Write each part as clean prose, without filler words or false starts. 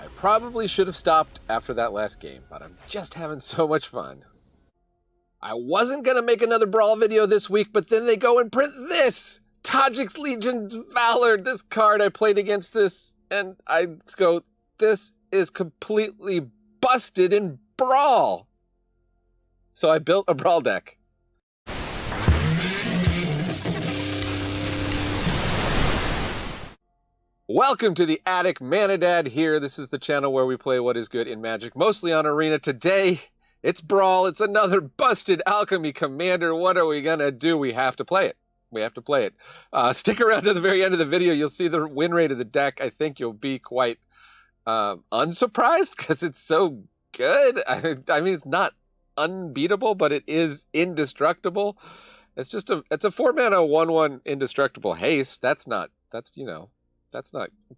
I probably should have stopped after that last game, but I'm just having so much fun. I wasn't going to make another Brawl video this week, but then they go and print this! Tajic's Legion's Valor, this card. I played against this, and I go, this is completely busted in Brawl! So I built a Brawl deck. Welcome to the Attic Manadad here. This is the channel where we play what is good in Magic, mostly on Arena. Today, it's Brawl. It's another busted Alchemy Commander. What are we gonna do? We have to play it. We have to play it. Stick around to the very end of the video. You'll see the win rate of the deck. I think you'll be quite unsurprised because it's so good. I mean, it's not unbeatable, but it is indestructible. It's a 4-mana 1/1 indestructible haste. That's not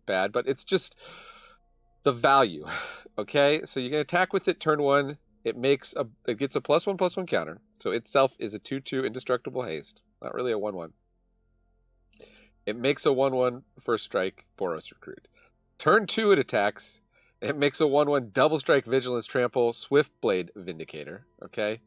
bad, but it's just the value. Okay, so you can attack with it turn 1. It gets a +1/+1 counter. So itself is a 2/2 indestructible haste. Not really a 1/1. It makes a 1/1 first strike Boros Recruit. Turn 2 it attacks. It makes a 1/1 double strike Vigilance Trample Swift Blade Vindicator. Okay.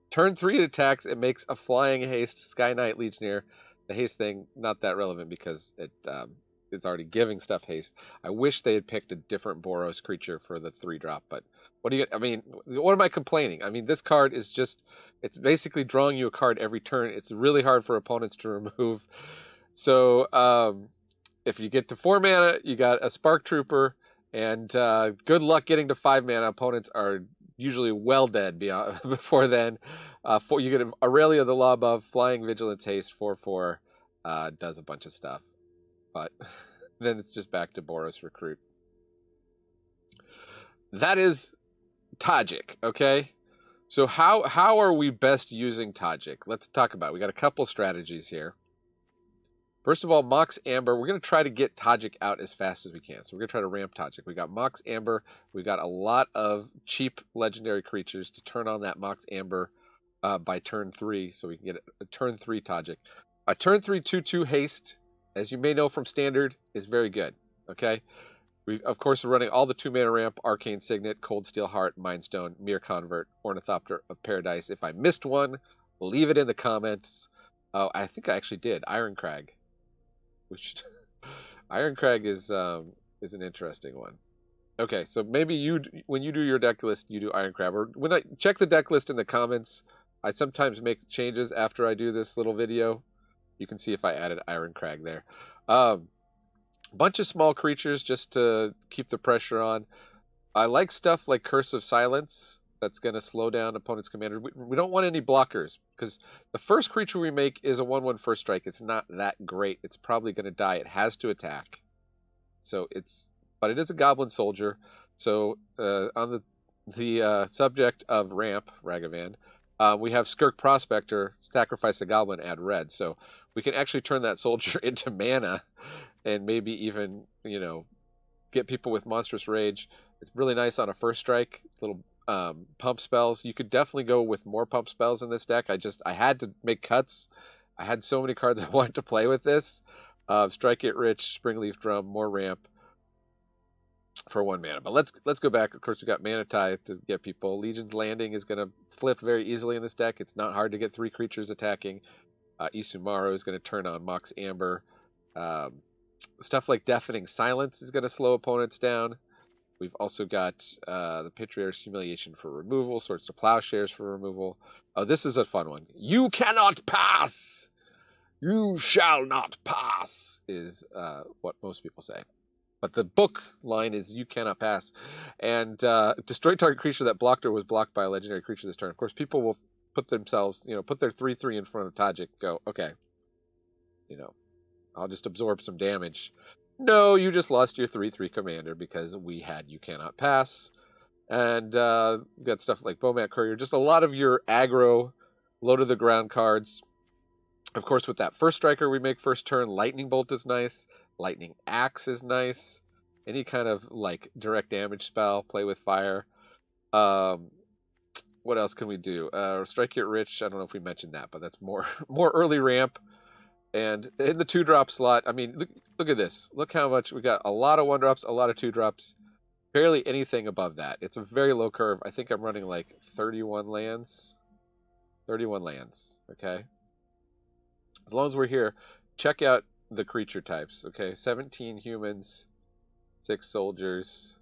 Turn 3 it attacks. It makes a flying haste Sky Knight Legionnaire. The haste thing not that relevant because it's already giving stuff haste. I wish they had picked a different Boros creature for the 3-drop, but what am I complaining? I mean, this card is it's basically drawing you a card every turn. It's really hard for opponents to remove. So if you get to 4 mana, you got a Spark Trooper, and good luck getting to 5 mana. Opponents are usually well dead before then. You get Aurelia the Law Above, Flying Vigilance Haste, 4/4, does a bunch of stuff. But then it's just back to Boros Recruit. That is Tajic, okay? So how are we best using Tajic? Let's talk about it. We got a couple strategies here. First of all, Mox Amber. We're going to try to get Tajic out as fast as we can. So we're going to try to ramp Tajic. We got Mox Amber. We got a lot of cheap legendary creatures to turn on that Mox Amber by turn 3. So we can get a turn 3 Tajic. A turn 3 2/2 haste, as you may know from Standard, is very good, okay? We, of course, are running all the 2-mana ramp, Arcane Signet, Cold Steel Heart, Mind Stone, Mere Convert, Ornithopter of Paradise. If I missed one, leave it in the comments. Oh, I think I actually did. Iron Crag. Iron Crag is an interesting one. Okay, so maybe when you do your deck list, you do Iron Crag. Or when I check the deck list in the comments, I sometimes make changes after I do this little video. You can see if I added Iron Crag there. Bunch of small creatures just to keep the pressure on. I like stuff like Curse of Silence. That's going to slow down opponent's commander. We don't want any blockers because the first creature we make is a 1/1 first strike. It's not that great. It's probably going to die. It has to attack. But it is a Goblin Soldier. So on the subject of ramp, Ragavan, we have Skirk Prospector, sacrifice a goblin, add red. So we can actually turn that soldier into mana and maybe even, get people with Monstrous Rage. It's really nice on a first strike. Little pump spells. You could definitely go with more pump spells in this deck. I had to make cuts. I had so many cards I wanted to play with this. Strike It Rich, Springleaf Drum, more ramp for 1 mana. But let's go back. Of course, we got Mana Tie to get people. Legion's Landing is going to flip very easily in this deck. It's not hard to get 3 creatures attacking. Isumaru is going to turn on Mox Amber. Stuff like Deafening Silence is going to slow opponents down. We've also got the Patriarch's Humiliation for removal, Swords to Plowshares for removal. Oh, this is a fun one. You cannot pass! You shall not pass, is what most people say. But the book line is you cannot pass. And destroy target creature that blocked or was blocked by a legendary creature this turn. Of course, people will put themselves, put their 3/3 in front of Tajic, go, okay, I'll just absorb some damage. No, you just lost your 3/3 commander because we had you cannot pass. And we've got stuff like Bowmat Courier, just a lot of your aggro, low to the ground cards. Of course, with that first striker we make first turn, Lightning Bolt is nice. Lightning Axe is nice. Any kind of like direct damage spell, play with fire. What else can we do? Strike It Rich, I don't know if we mentioned that, but that's more early ramp. And in the 2-drop slot, I mean, look at this. Look how much we got. A lot of 1-drops, a lot of 2-drops. barely anything above that. It's a very low curve. I think I'm running like 31 lands. 31 lands, okay? As long as we're here, check out the creature types, okay? 17 humans, 6 soldiers.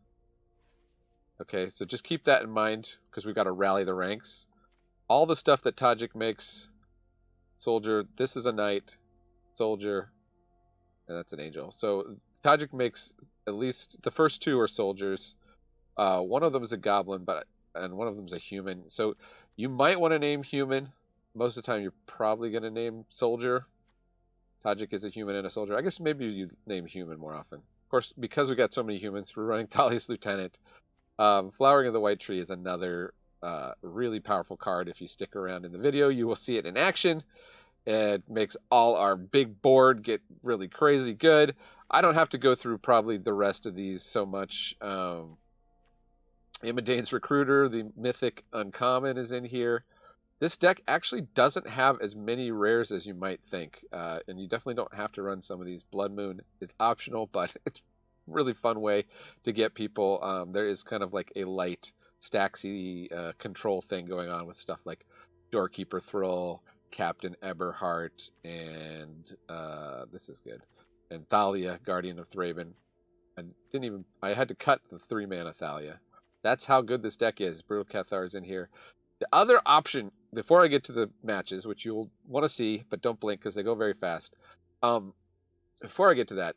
Okay, so just keep that in mind because we've got to rally the ranks. All the stuff that Tajic makes, soldier, this is a knight, soldier, and that's an angel. So Tajic makes at least the first 2 are soldiers. One of them is a goblin, and one of them is a human. So you might want to name human. Most of the time, you're probably going to name soldier. Tajic is a human and a soldier. I guess maybe you name human more often. Of course, because we got so many humans, we're running Thalia's Lieutenant. Flowering of the White Tree is another really powerful card. If you stick around in the video, you will see it in action. It makes all our big board get really crazy good. I don't have to go through probably the rest of these so much. Imidane's Recruiter, the Mythic Uncommon, is in here. This deck actually doesn't have as many rares as you might think, and you definitely don't have to run some of these. Blood Moon is optional, but it's a really fun way to get people. There is kind of like a light Staxy control thing going on with stuff like Doorkeeper Thrall, Captain Eberhart, and this is good. And Thalia, Guardian of Thraben. I had to cut the 3-mana Thalia. That's how good this deck is. Brutal Cathar is in here. The other option, before I get to the matches, which you'll want to see, but don't blink because they go very fast. Before I get to that,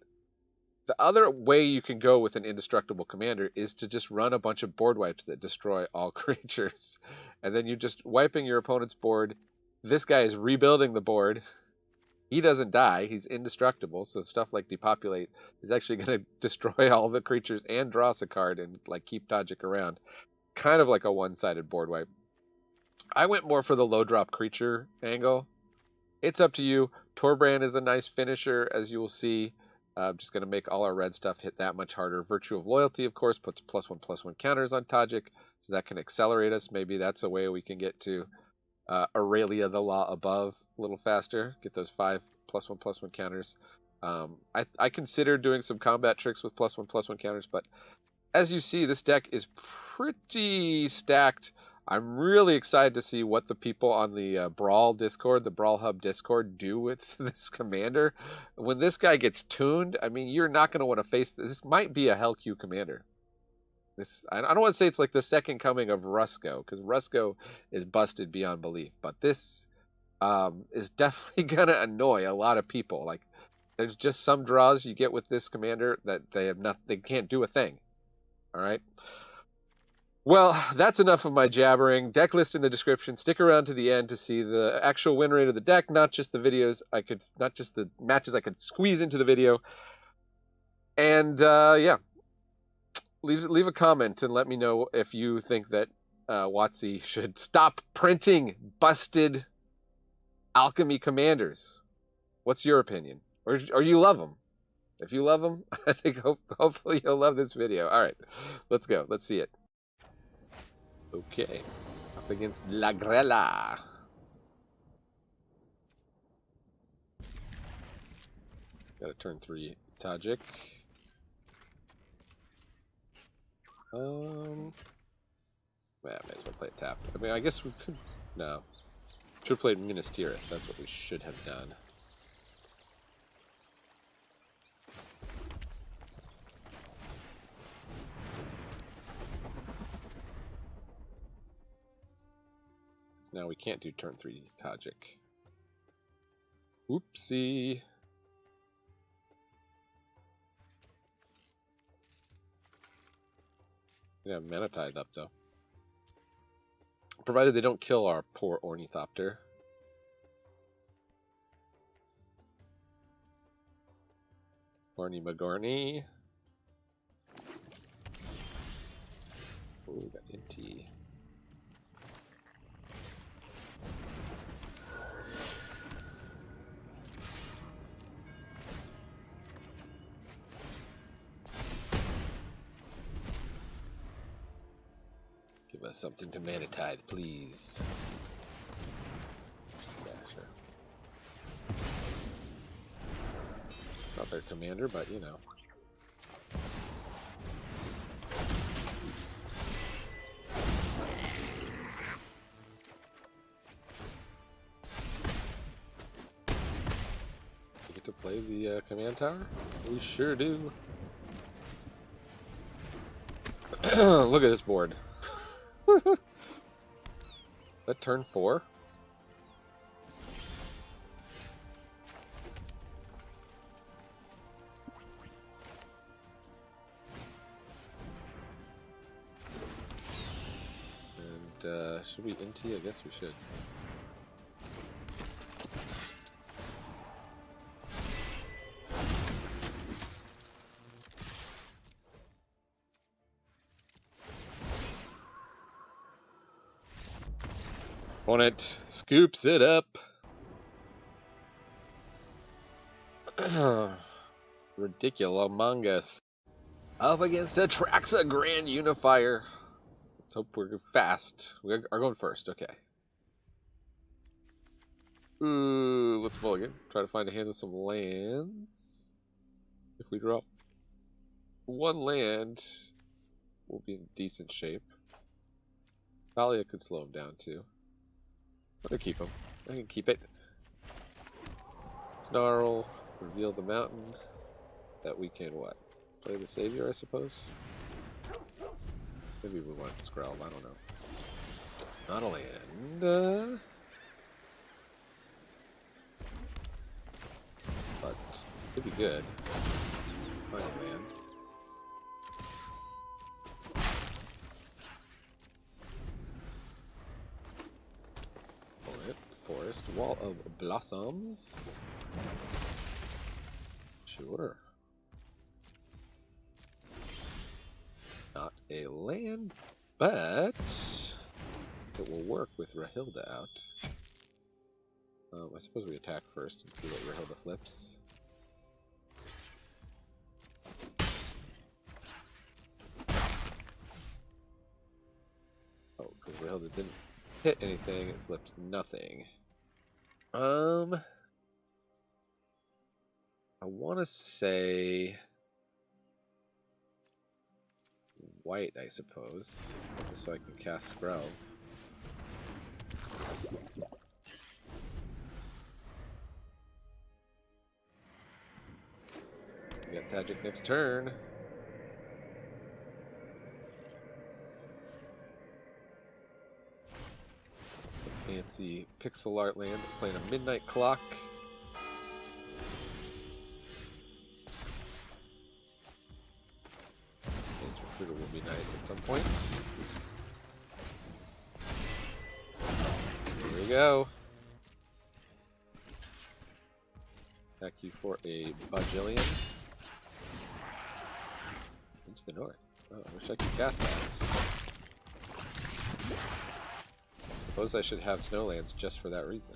the other way you can go with an indestructible commander is to just run a bunch of board wipes that destroy all creatures. And then you're just wiping your opponent's board. This guy is rebuilding the board. He doesn't die. He's indestructible. So stuff like Depopulate is actually going to destroy all the creatures and draw us a card and like keep Tajic around. Kind of like a one-sided board wipe. I went more for the low drop creature angle. It's up to you. Torbrand is a nice finisher, as you will see. Just going to make all our red stuff hit that much harder. Virtue of Loyalty, of course, puts +1/+1 counters on Tajic, so that can accelerate us. Maybe that's a way we can get to Aurelia, the Law Above, a little faster. Get those 5 +1/+1 counters. I considered doing some combat tricks with +1/+1 counters, but as you see, this deck is pretty stacked. I'm really excited to see what the people on the Brawl Discord, the Brawl Hub Discord, do with this commander. When this guy gets tuned, I mean, you're not going to want to face this. This might be a Hell Q commander. I don't want to say it's like the second coming of Rusko, because Rusko is busted beyond belief. But this is definitely going to annoy a lot of people. Like, there's just some draws you get with this commander that they can't do a thing. All right. Well, that's enough of my jabbering. Deck list in the description. Stick around to the end to see the actual win rate of the deck, not just the videos not just the matches I could squeeze into the video. And yeah, leave a comment and let me know if you think that WotC should stop printing busted Alchemy Commanders. What's your opinion? Or you love them? If you love them, I think hopefully you'll love this video. All right, let's go. Let's see it. Okay, up against La Grella. Got a turn 3 Tajic. Well, may as well play it tapped. I mean, I guess we could. No, should have played Minas Tirith. That's what we should have done. Now we can't do turn 3 Tajic. Oopsie. Yeah, Mana Tithe up though. Provided they don't kill our poor Ornithopter. Orny Magorny. Ooh, got Inti. Give us something to Mana Tithe, please. Yeah, sure. Not their commander, but you know. play the command tower? We sure do. Look at this board. That turn 4? And should we NT? I guess we should. Opponent scoops it up. Ridiculous. Up against a Traxa Grand Unifier. Let's hope we're fast. We are going first. Okay. Ooh, let's mulligan. Try to find a hand with some lands. If we drop one land, we'll be in decent shape. Thalia could slow him down too. I'm gonna keep him. I can keep it. Snarl, reveal the mountain. That we can what? Play the savior, I suppose? Maybe we want to Skrelv, I don't know. Not a land. But it could be good. Find a land. Forest, Wall of Blossoms. Sure. Not a land, but it will work with Rahilda out. I suppose we attack first and see what Rahilda flips. Oh, because Rahilda didn't hit anything, it flipped nothing. I want to say white, I suppose, just so I can cast Skrelv. We got Tajic next turn. Fancy pixel art lands, playing a Midnight Clock. Recruiter will be nice at some point. Here we go. Attack you for a bajillion. Into the north. Oh, I wish I could cast that. Suppose I should have snowlands just for that reason.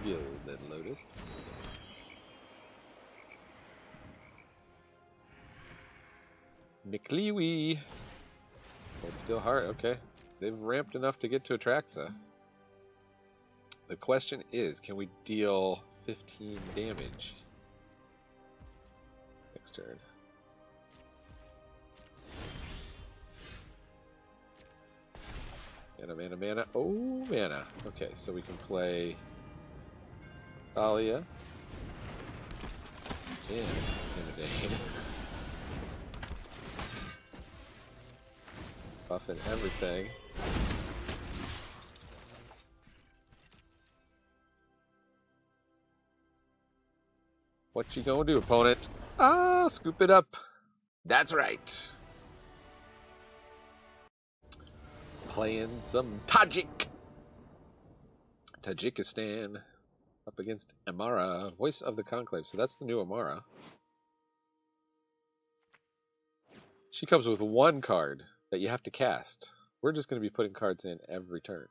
Gilded Lotus. McLeewee. Hold Still Heart, okay. They've ramped enough to get to Atraxa. The question is, can we deal 15 damage? Next turn. Mana. Oh, mana. Okay, so we can play Thalia. And Intimidate. Buffing everything. What you gonna do, opponent? Ah, scoop it up. That's right. Playing some Tajic. Tajikistan up against Amara, Voice of the Conclave. So that's the new Amara. She comes with one card that you have to cast. We're just going to be putting cards in every turn.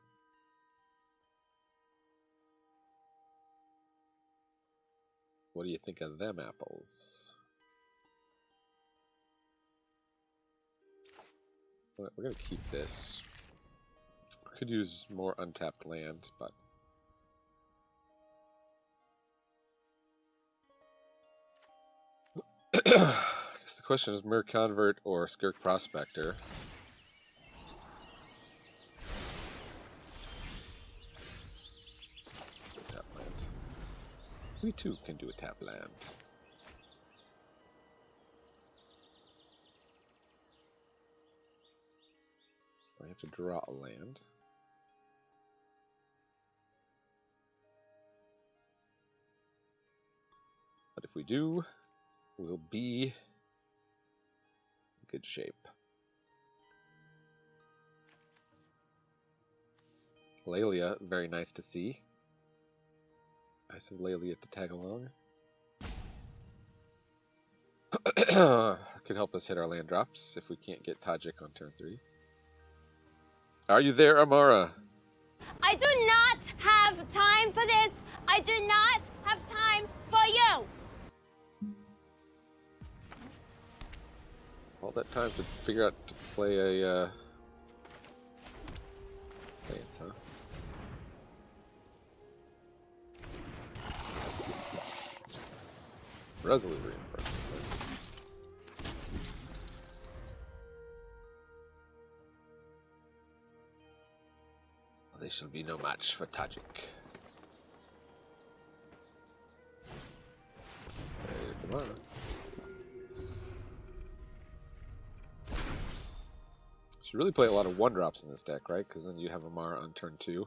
What do you think of them apples? We're going to keep this. Could use more untapped land, but I guess the question is Mirror Convert or Skirk Prospector. We too can do a tap land. I have to draw a land. But if we do, we'll be in good shape. Lelia, very nice to see. Nice of Lelia to tag along. Could help us hit our land drops if we can't get Tajic on turn 3. Are you there, Amara? I do not have time for this. I do not have time for you. All that time to figure out to play a Lance, huh? Resolute reinforcement. Well, they shall be no match for Tajic. There's Amara. Should really play a lot of 1-drops in this deck, right? Because then you have Amara on turn 2.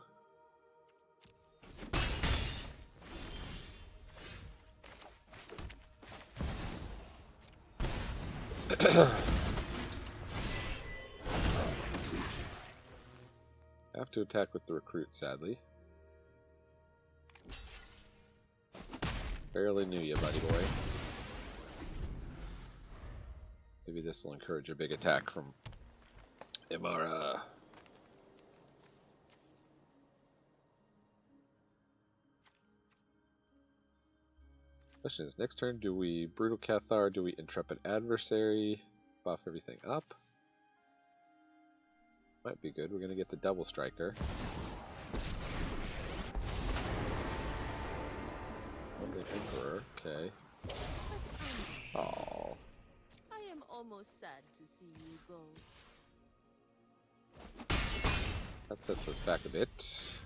Have to attack with the recruit, sadly. Barely knew you, buddy boy. Maybe this will encourage a big attack from Amara. Question is, next turn, do we Brutal Cathar, do we Intrepid Adversary, buff everything up? Might be good, we're going to get the Double Striker. The Emperor, okay. Oh. I am almost sad to see you go. That sets us back a bit.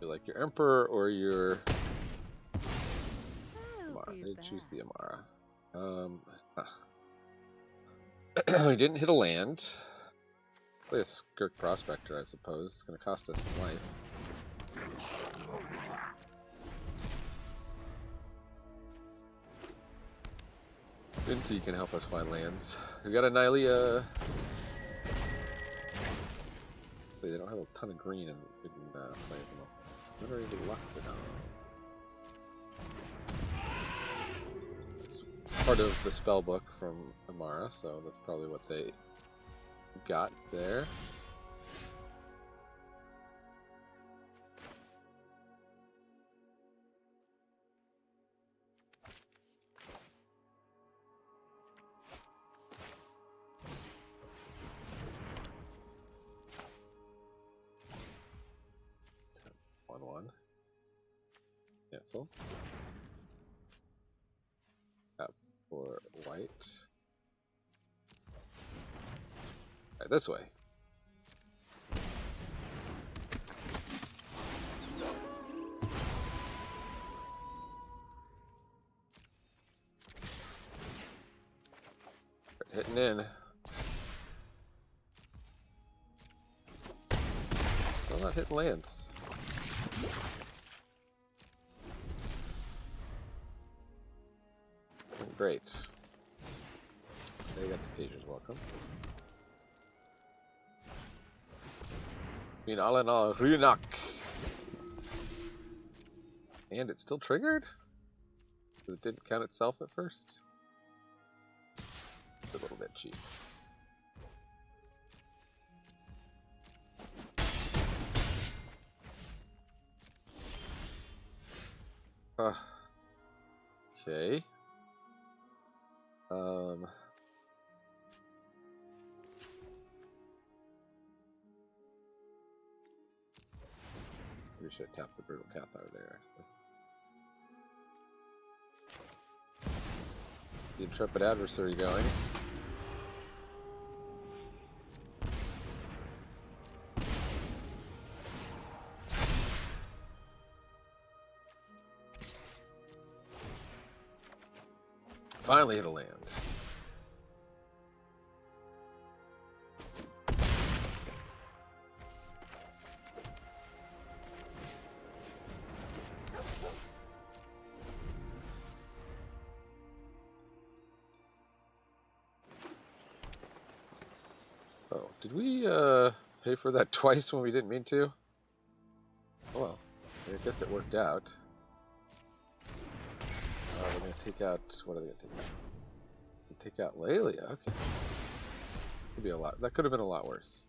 You like your Emperor or your Amara? They choose the Amara. We didn't hit a land. Play a Skirk Prospector, I suppose. It's going to cost us some life. Vinty can help us find lands. We got a Nylea. They don't have a ton of green in play them. What are the Lux or not? Part of the spell book from Amara, so that's probably what they got there. One. Cancel. Tap for white. Right, this way. Hitting in. Still not hitting lands. Great. They got the pages, welcome. Alana Runak. And it's still triggered? It didn't count itself at first? It's a little bit cheap. Okay. we should tap the Brutal Cathar there, actually. The Intrepid Adversary going. Finally hit a land. Oh, did we pay for that twice when we didn't mean to? Oh well, I guess it worked out. We're going to take out, what are they going to take out? Take out Lelia, okay. Could be a lot, that could have been a lot worse.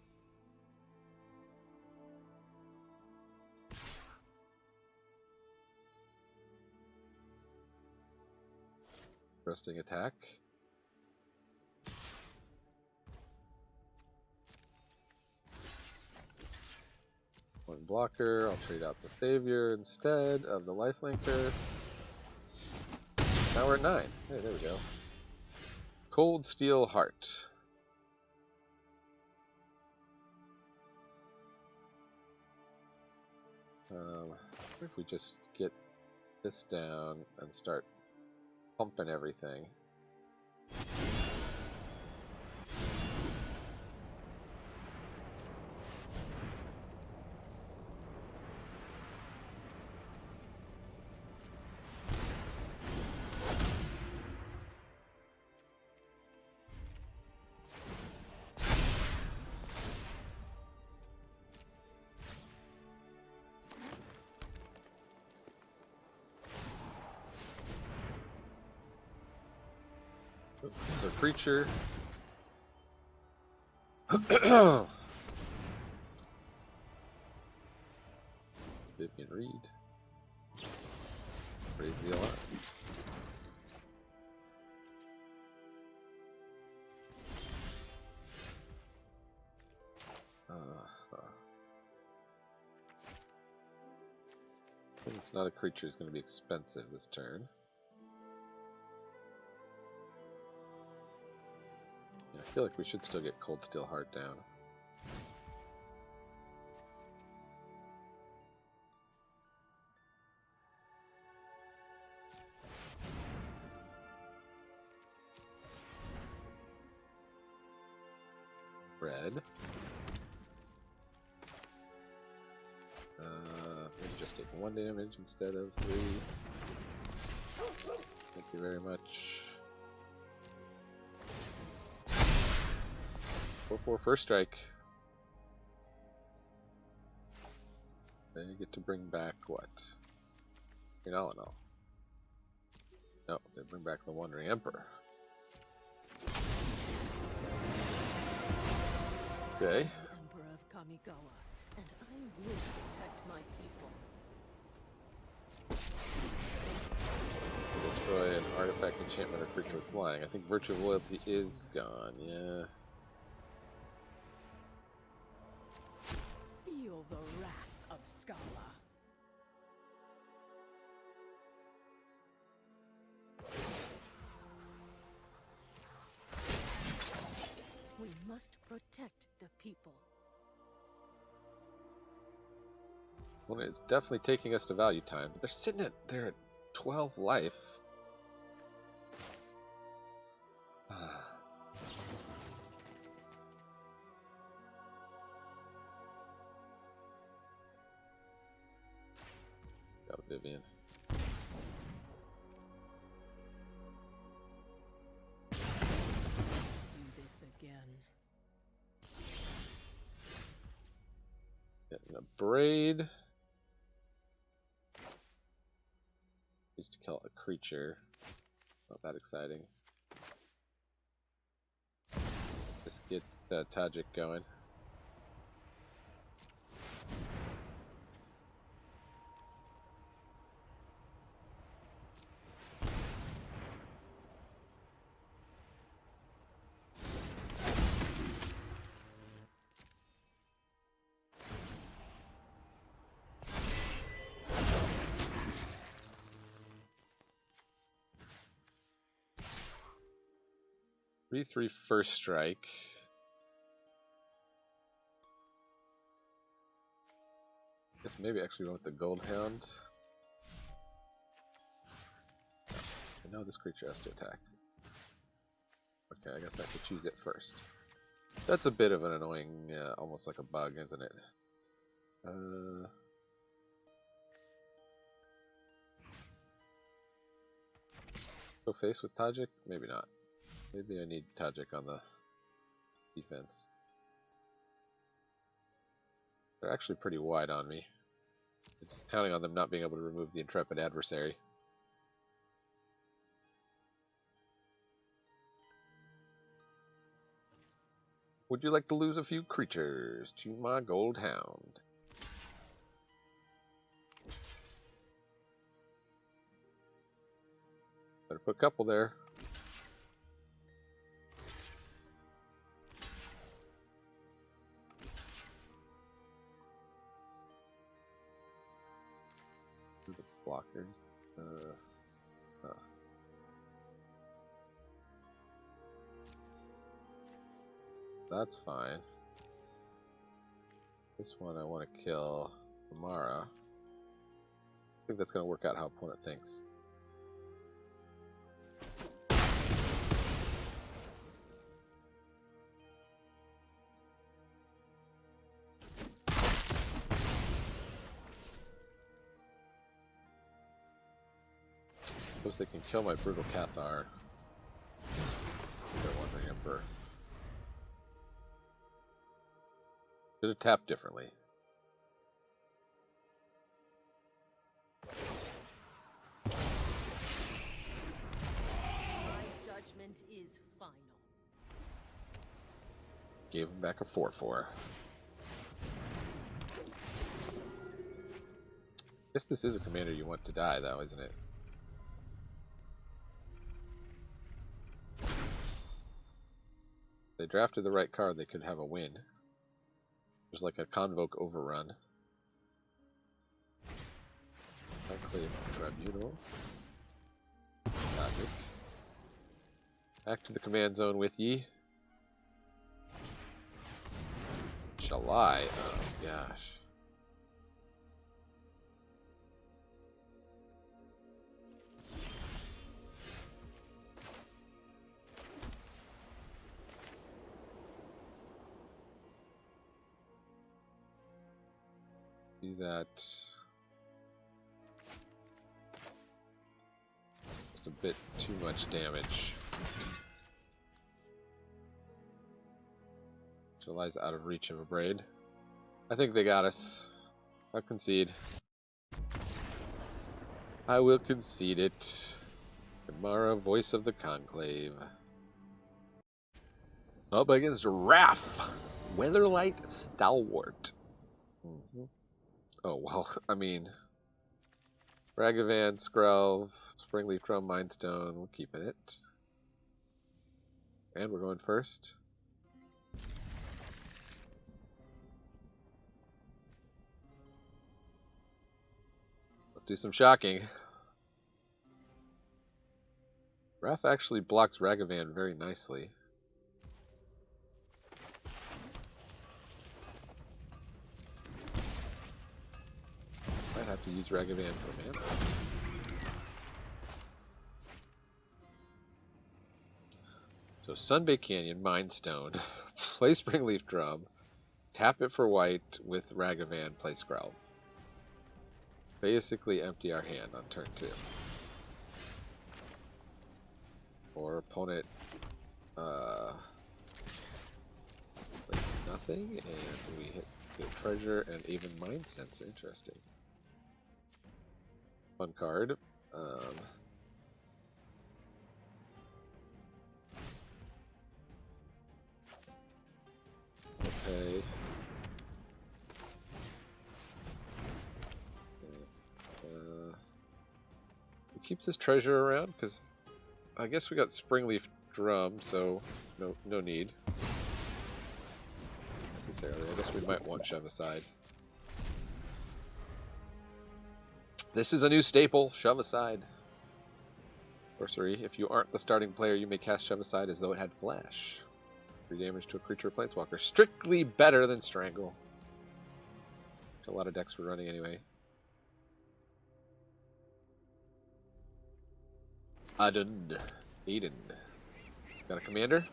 Resting attack. One blocker, I'll trade out the Savior instead of the Lifelinker. Now we're at 9. Hey, there we go. Cold Steel Heart. If we just get this down and start pumping everything. The creature. Vivian Reed. Raise the alarm. I think it's not a creature, it's going to be expensive this turn. I feel like we should still get Cold Steel Heart down. Red. Maybe just take 1 damage instead of 3. Thank you very much. 4/4 first strike. Then you get to bring back what? All in all. No, they bring back the Wandering Emperor. Okay. Emperor of Kamigawa, and I will protect my people. Destroy an artifact, enchantment, or creature with flying. I think Virtue of Loyalty is gone, yeah. Feel the wrath of Scala. We must protect the people. Well, it's definitely taking us to value time, but they're sitting at they're at 12 life. Go, Vivian. Let's do this again. Getting a braid. Used to kill a creature. Not that exciting. Just get Tajic going. 3/3 first strike. Guess maybe actually went with the Gold Hound. No, this creature has to attack. Okay, I guess I have to choose it first. That's a bit of an annoying, almost like a bug, isn't it? Go face with Tajic? Maybe not. Maybe I need Tajic on the defense. They're actually pretty wide on me. I'm just counting on them not being able to remove the Intrepid Adversary. Would you like to lose a few creatures to my Gold Hound? Better put a couple there. The blockers. That's fine. This one I want to kill Amara. I think that's going to work out how opponent thinks. Suppose they can kill my Brutal Cathar. They're Wandering Emperor. Should have tapped differently. My judgment is final. Gave him back a 4/4. Guess this is a commander you want to die, though, isn't it? If they drafted the right card, they could have a win. There's like a Convoke overrun. Enclave Tribunal. Tajic. Back to the command zone with ye. Shall I? Oh gosh. Do that. Just a bit too much damage. July's out of reach of a braid. I think they got us. I'll concede. I will concede it. Amara, voice of the conclave. Up against Wrath, Weatherlight Stalwart. Oh, well, I mean, Ragavan, Skrelv, Springleaf Drum, Mindstone, we're keeping it. And we're going first. Let's do some shocking. Wrath actually blocks Ragavan very nicely. Might have to use Ragavan for mana. So Sunbay Canyon, Mindstone, play Springleaf Drum, tap it for white with Ragavan, play Skrelv. Basically empty our hand on turn 2. Or opponent plays nothing, and we hit the treasure and even Mind Sense. Interesting. Fun card. Okay. We keep this treasure around because I guess we got Springleaf Drum, so no need necessarily. I guess we might want Shove Aside. This is a new staple, Shove Aside. Sorcery. If you aren't the starting player, you may cast Shove Aside as though it had Flash. 3 damage to a creature or planeswalker. Strictly better than Strangle. A lot of decks were running anyway. Aiden. Got a commander?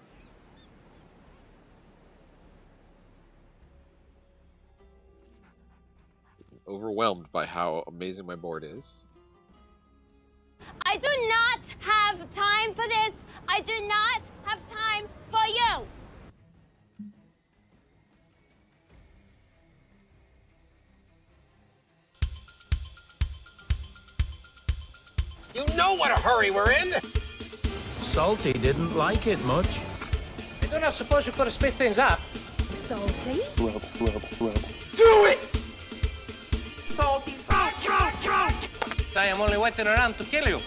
Overwhelmed by how amazing my board is. I do not have time for this. I do not have time for you. You know what a hurry we're in! Salty didn't like it much. I do not suppose you could have split things up. Salty? Rub. Do it! Salty, I am only waiting around to kill you.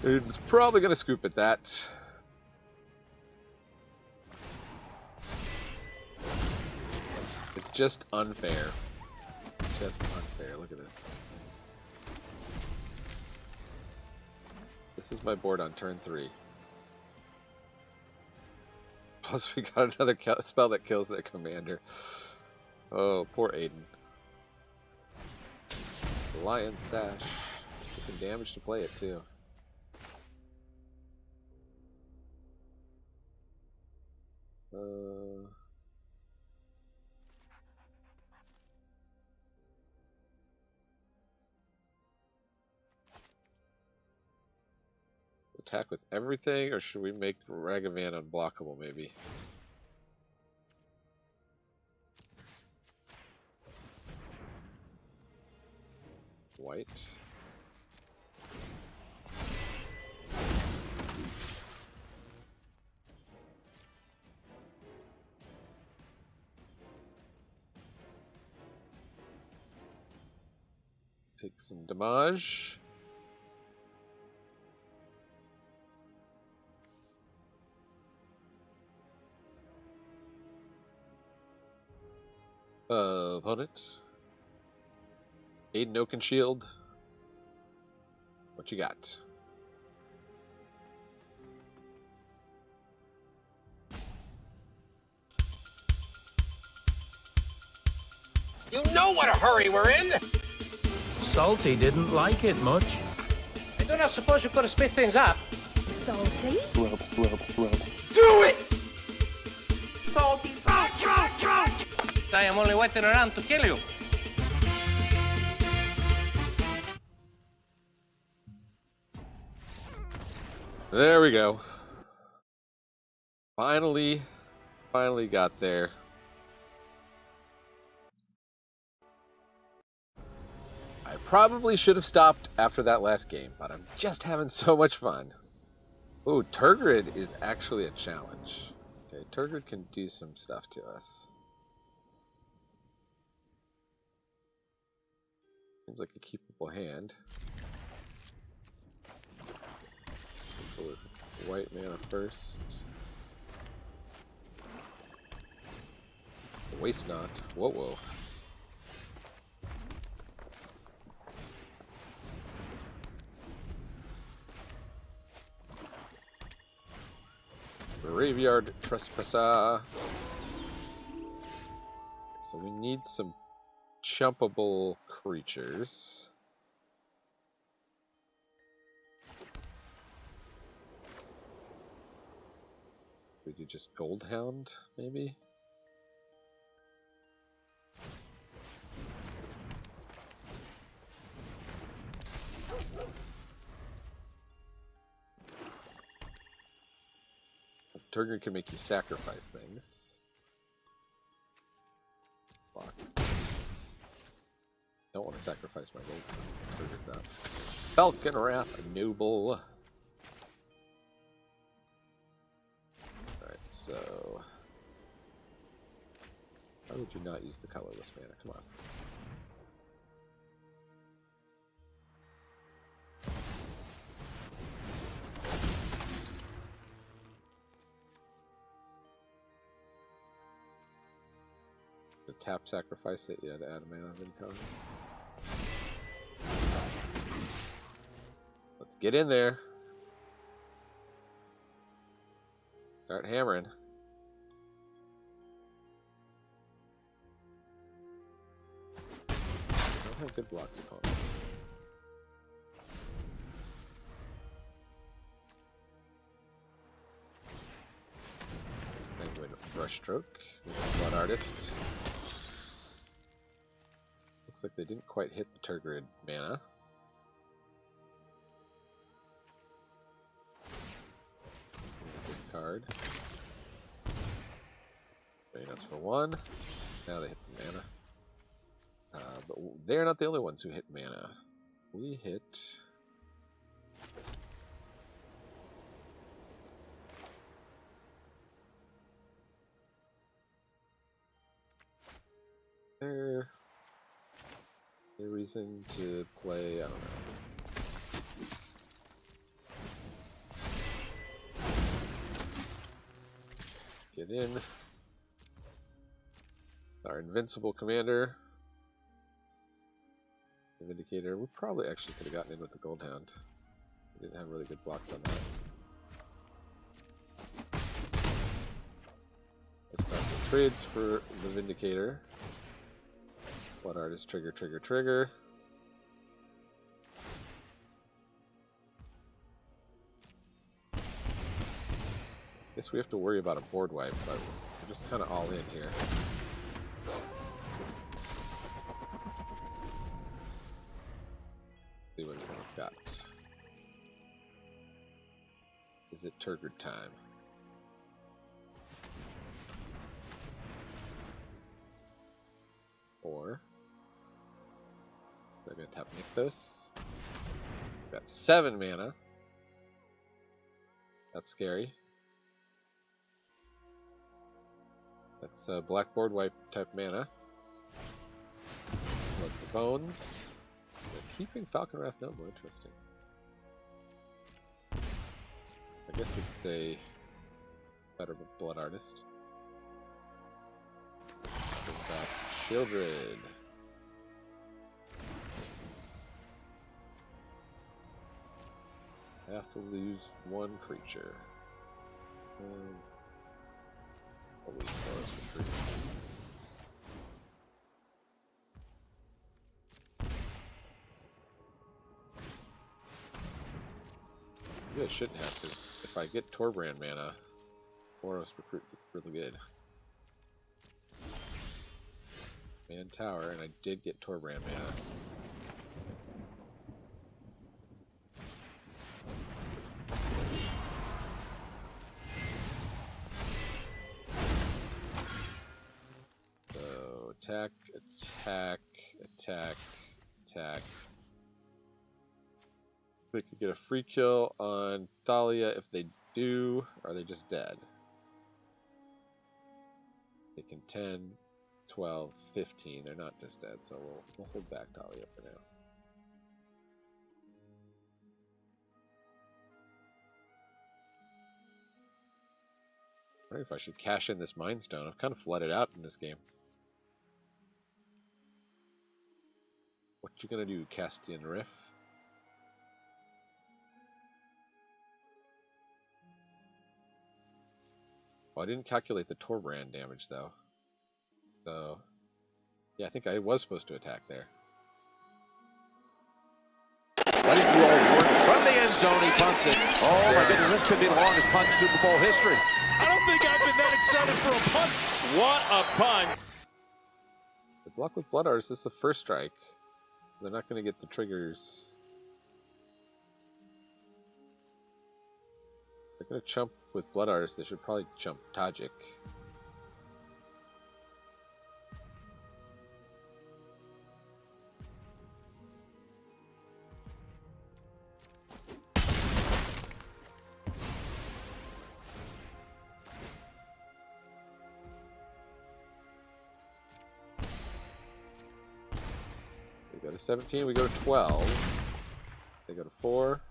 It's probably going to scoop at that. It's just unfair. Just unfair. Look at this. This is my board on turn 3. Plus we got another spell that kills that commander. Oh, poor Aiden. Lion Sash. Taking damage to play it too. Attack with everything, or should we make Ragavan unblockable maybe? White. Take some damage. Opponent. Aiden Oakenshield. What you got? You know what a hurry we're in! Salty didn't like it much. I do not suppose you could have split things up. Salty? Rub. Do it! Salty, I am only waiting around to kill you. There we go. Finally got there. I probably should have stopped after that last game, but I'm just having so much fun. Ooh, Turgid is actually a challenge. Okay, Turgid can do some stuff to us. Seems like a keepable hand. Go with white mana first. Waste not. Whoa. Graveyard Trespasser. So we need some chumpable creatures. We do just Goldhound, maybe? Turgid can make you sacrifice things. Box. Don't want to sacrifice my gold. Turgid's out. Falcon Wrath Noble. Alright, so... Why would you not use the colorless mana? Come on. tap sacrifice it, yeah, to add a mana of income. Let's get in there. Start hammering. Don't have good blocks opponents. Penguin Brushstroke with Blood Artist. Looks like they didn't quite hit the Tergrid mana. Discard. That's for 1. Now they hit the mana. But they're not the only ones who hit mana. We hit... Their reason to play, I don't know. Get in. Our invincible commander. The Vindicator. We probably actually could have gotten in with the Goldhound. We didn't have really good blocks on that. Let's pass some trades for the Vindicator. Blood Artist, trigger, trigger, trigger. Guess we have to worry about a board wipe, but we're just kind of all in here. See what it's got. Is it Tergrid time? Or I'm going to tap Nykthos. Got 7 mana. That's scary. That's a black board wipe type mana. Look the bones. They're keeping Falconwrath Noble. Interesting. I guess it's a better Blood Artist. Bring back Children. I have to lose 1 creature. I'll lose Forest Retreat. Maybe I shouldn't have, because if I get Torbrand mana, Boros Recruit is really good. Man Tower, and I did get Torbrand mana. So attack, attack, attack, attack. They could get a free kill on Thalia. If they do, are they just dead? They can 10, 12, 15. They're not just dead, so we'll hold back Thalia for now. I wonder if I should cash in this Mind Stone. I've kind of flooded out in this game. What you gonna do, Castian Riff? Oh, I didn't calculate the Torbrand damage, though. So, yeah, I think I was supposed to attack there. Why didn't you all warn? From the end zone, he punts it. Oh, my goodness, this could be the longest punt in Super Bowl history. I don't think I've been that excited for a punt. What a punt. The block with Blood Artist, this is the first strike. They're not going to get the triggers. They're going to chump with Blood Artist. They should probably chump Tajic. We go to 17, we go to 12. They go to 4.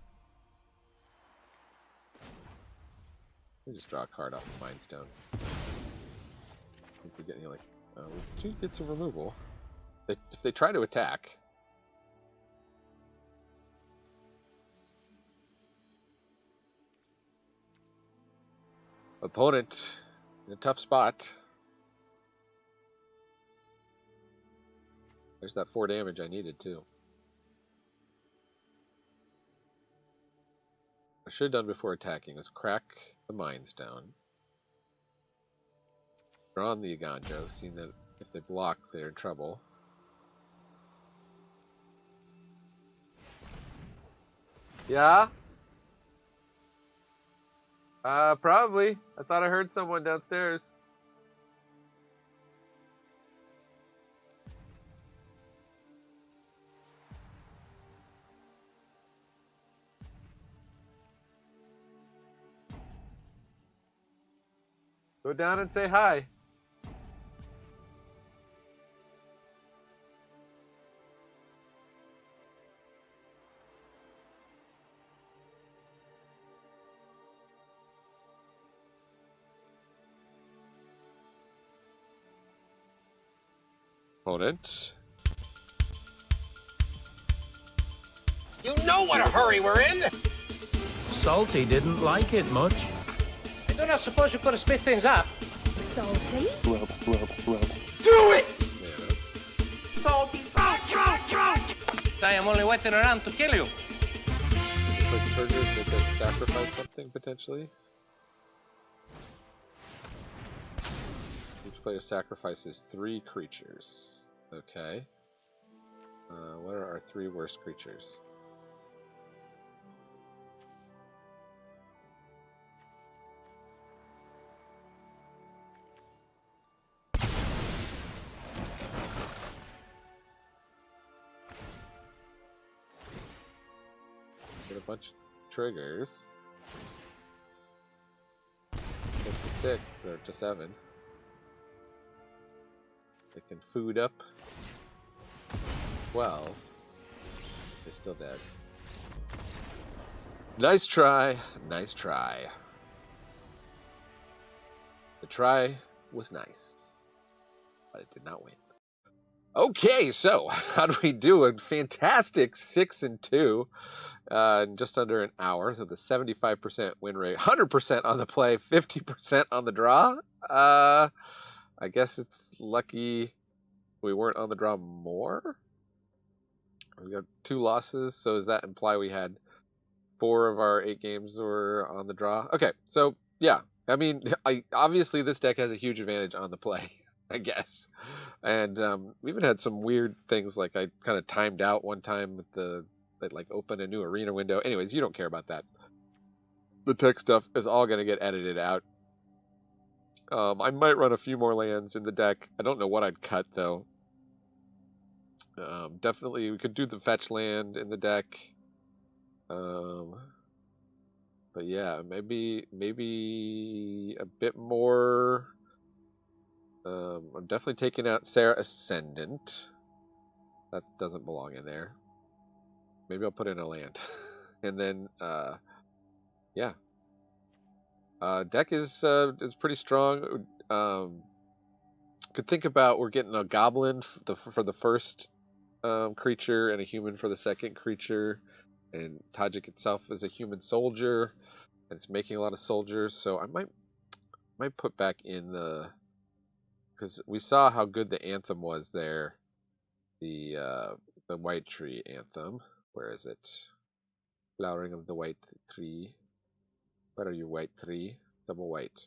We just draw a card off the Mind Stone. I think we're getting like We do get some removal. If they try to attack. Opponent in a tough spot. There's that 4 damage I needed too. I should have done before attacking was crack the Mind Stone. Draw on the Aganjo, seeing that if they block, they're in trouble. Yeah? Probably. I thought I heard someone downstairs. Go down and say hi. Opponent. You know what a hurry we're in! Salty didn't like it much. I do not suppose you could have split things up. Salty? Rub. Do it! Yeah. Salty, I am only waiting around to kill you. Quick triggers, they could sacrifice something potentially. Each player sacrifices 3 creatures. Okay. What are our 3 worst creatures? Get a bunch of triggers. Get to 6 or to 7. They can food up 12. They're still dead. Nice try. Nice try. The try was nice, but it did not win. Okay, so how do we do? A fantastic 6-2 in just under an hour. So the 75% win rate, 100% on the play, 50% on the draw. I guess it's lucky we weren't on the draw more. We got 2 losses, so does that imply we had 4 of our 8 games were on the draw? Okay, so yeah, I mean, obviously this deck has a huge advantage on the play, I guess. And we even had some weird things, like I kind of timed out one time with that like open a new arena window. Anyways, you don't care about that. The tech stuff is all going to get edited out. I might run a few more lands in the deck. I don't know what I'd cut, though. Definitely, we could do the fetch land in the deck. But yeah, maybe a bit more. I'm definitely taking out Sarah Ascendant. That doesn't belong in there. Maybe I'll put in a land. And then, yeah. Deck is pretty strong. Could think about we're getting a goblin for the first creature and a human for the second creature, and Tajic itself is a human soldier, and it's making a lot of soldiers. So I might put back in because we saw how good the anthem was there, the White Tree anthem. Where is it? Flowering of the White Tree. What are you, White Tree? Double white.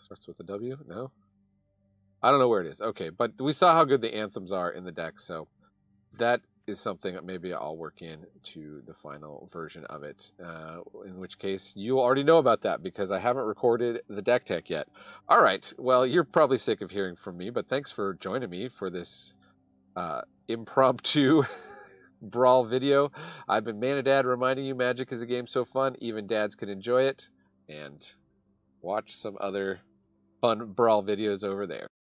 Starts with a W? No? I don't know where it is. Okay, but we saw how good the anthems are in the deck, so that is something that maybe I'll work into the final version of it. In which case, you already know about that because I haven't recorded the deck tech yet. All right, well, you're probably sick of hearing from me, but thanks for joining me for this impromptu Brawl video. I've been Manadad, reminding you Magic is a game so fun, even dads can enjoy it. And watch some other fun Brawl videos over there.